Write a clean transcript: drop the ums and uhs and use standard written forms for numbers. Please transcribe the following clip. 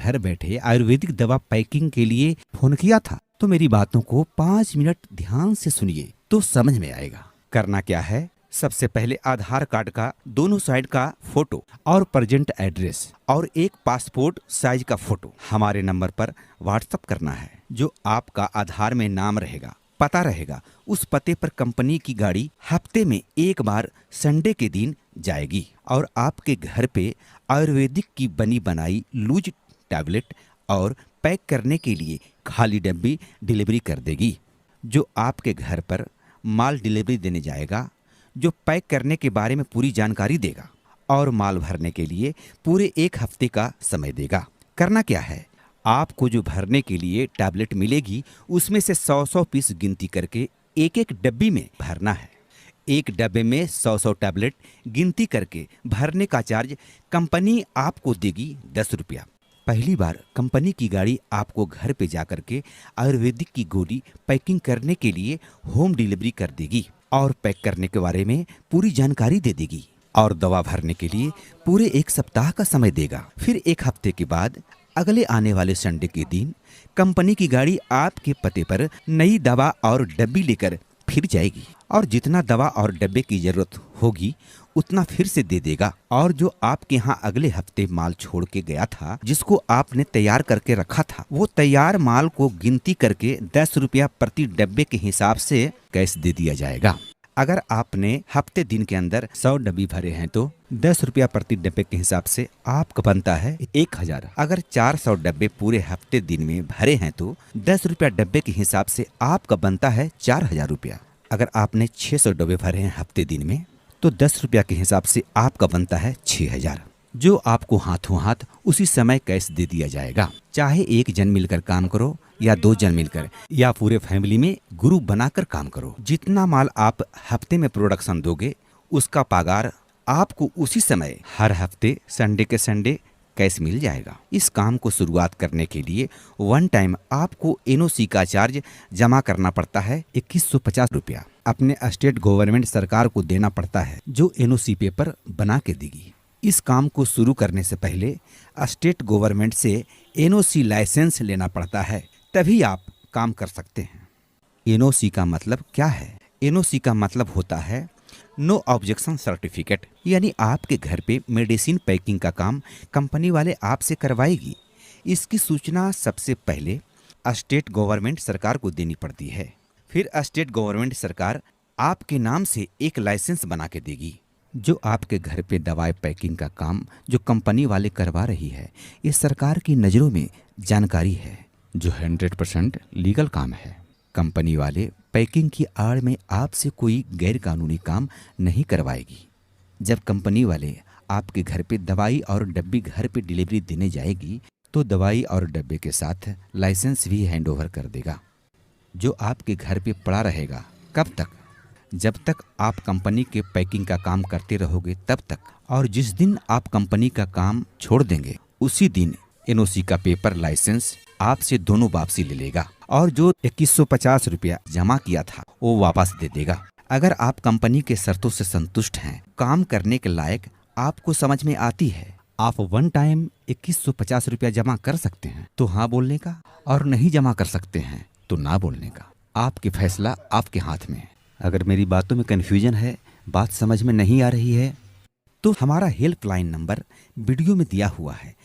घर बैठे आयुर्वेदिक दवा पैकिंग के लिए फोन किया था, तो मेरी बातों को 5 मिनट ध्यान से सुनिए तो समझ में आएगा। करना क्या है, सबसे पहले आधार कार्ड का दोनों साइड का फोटो और प्रेजेंट एड्रेस और एक पासपोर्ट साइज का फोटो हमारे नंबर पर व्हाट्सएप करना है। जो आपका आधार में नाम रहेगा, पता रहेगा, उस पते पर कंपनी की गाड़ी हफ्ते में एक बार संडे के दिन जाएगी और आपके घर पे आयुर्वेदिक की बनी बनाई लूज टैबलेट और पैक करने के लिए खाली डब्बी डिलीवरी कर देगी। जो आपके घर पर माल डिलीवरी देने जाएगा, जो पैक करने के बारे में पूरी जानकारी देगा और माल भरने के लिए पूरे 1 हफ्ते का समय देगा। करना क्या है, आपको जो भरने के लिए टैबलेट मिलेगी उसमें से 100 पीस गिनती करके एक एक डब्बी में भरना है। एक डब्बे में 100 टैबलेट गिनती करके भरने का चार्ज कंपनी आपको देगी 10 रुपया। पहली बार कंपनी की गाड़ी आपको घर पे जाकर के आयुर्वेदिक की गोली पैकिंग करने के लिए होम डिलीवरी कर देगी और पैक करने के बारे में पूरी जानकारी दे देगी और दवा भरने के लिए पूरे 1 सप्ताह का समय देगा। फिर 1 हफ्ते के बाद अगले आने वाले संडे के दिन कंपनी की गाड़ी आपके पते पर नई दवा और डब्बी लेकर फिर जाएगी और जितना दवा और डब्बे की जरूरत होगी उतना फिर से दे देगा। और जो आपके यहाँ अगले हफ्ते माल छोड़ के गया था, जिसको आपने तैयार करके रखा था, वो तैयार माल को गिनती करके 10 रुपया प्रति डब्बे के हिसाब से कैश दे दिया जाएगा। अगर आपने हफ्ते दिन के अंदर 100 डब्बी भरे हैं तो 10 रुपया प्रति डब्बे के हिसाब से आपका बनता है 1000। अगर 400 डब्बे पूरे हफ्ते दिन में भरे हैं तो 10 रुपया डब्बे के हिसाब से आपका बनता है 4000 रुपया। अगर आपने 600 डब्बे भरे हैं हफ्ते दिन में तो 10 रुपया के हिसाब से आपका बनता है 6000, जो आपको हाथों हाथ उसी समय कैश दे दिया जाएगा। चाहे 1 जन मिलकर काम करो या 2 जन मिलकर या पूरे फैमिली में ग्रुप बनाकर काम करो, जितना माल आप हफ्ते में प्रोडक्शन दोगे उसका पगार आपको उसी समय हर हफ्ते संडे के संडे कैश मिल जाएगा। इस काम को शुरुआत करने के लिए 1 टाइम आपको एनओसी का चार्ज जमा करना पड़ता है 2150 रुपया। अपने स्टेट गवर्नमेंट सरकार को देना पड़ता है, जो एनओसी पेपर बना के देगी। इस काम को शुरू करने से पहले स्टेट गवर्नमेंट से एनओसी लाइसेंस लेना पड़ता है, तभी आप काम कर सकते हैं। एनओसी का मतलब क्या है? एनओसी का मतलब होता है नो ऑब्जेक्शन सर्टिफिकेट, यानी आपके घर पे मेडिसिन पैकिंग का काम कंपनी वाले आपसे करवाएगी। इसकी सूचना सबसे पहले स्टेट गवर्नमेंट सरकार को देनी पड़ती है। फिर स्टेट गवर्नमेंट सरकार आपके नाम से एक लाइसेंस बना के देगी। जो आपके घर पे दवाई पैकिंग का काम जो कंपनी वाले करवा रही है, ये सरकार की नज़रों में जानकारी है, जो 100% लीगल काम है। कंपनी वाले पैकिंग की आड़ में आपसे कोई गैर कानूनी काम नहीं करवाएगी। जब कंपनी वाले आपके घर पे दवाई और डब्बी घर पे डिलीवरी देने जाएगी तो दवाई और डब्बे के साथ लाइसेंस भी हैंडओवर कर देगा, जो आपके घर पे पड़ा रहेगा। कब तक? जब तक आप कंपनी के पैकिंग का काम करते रहोगे तब तक। और जिस दिन आप कंपनी का काम छोड़ देंगे उसी दिन एनओसी का पेपर लाइसेंस आपसे दोनों वापसी ले लेगा और जो 2150 रुपया जमा किया था वो वापस दे देगा। अगर आप कंपनी के शर्तों से संतुष्ट हैं, काम करने के लायक आपको समझ में आती है, आप 1 टाइम 2150 रुपया जमा कर सकते हैं तो हाँ बोलने का, और नहीं जमा कर सकते हैं तो ना बोलने का। आपकी फैसला आपके हाथ में है। अगर मेरी बातों में कन्फ्यूजन है, बात समझ में नहीं आ रही है, तो हमारा हेल्पलाइन नंबर वीडियो में दिया हुआ है,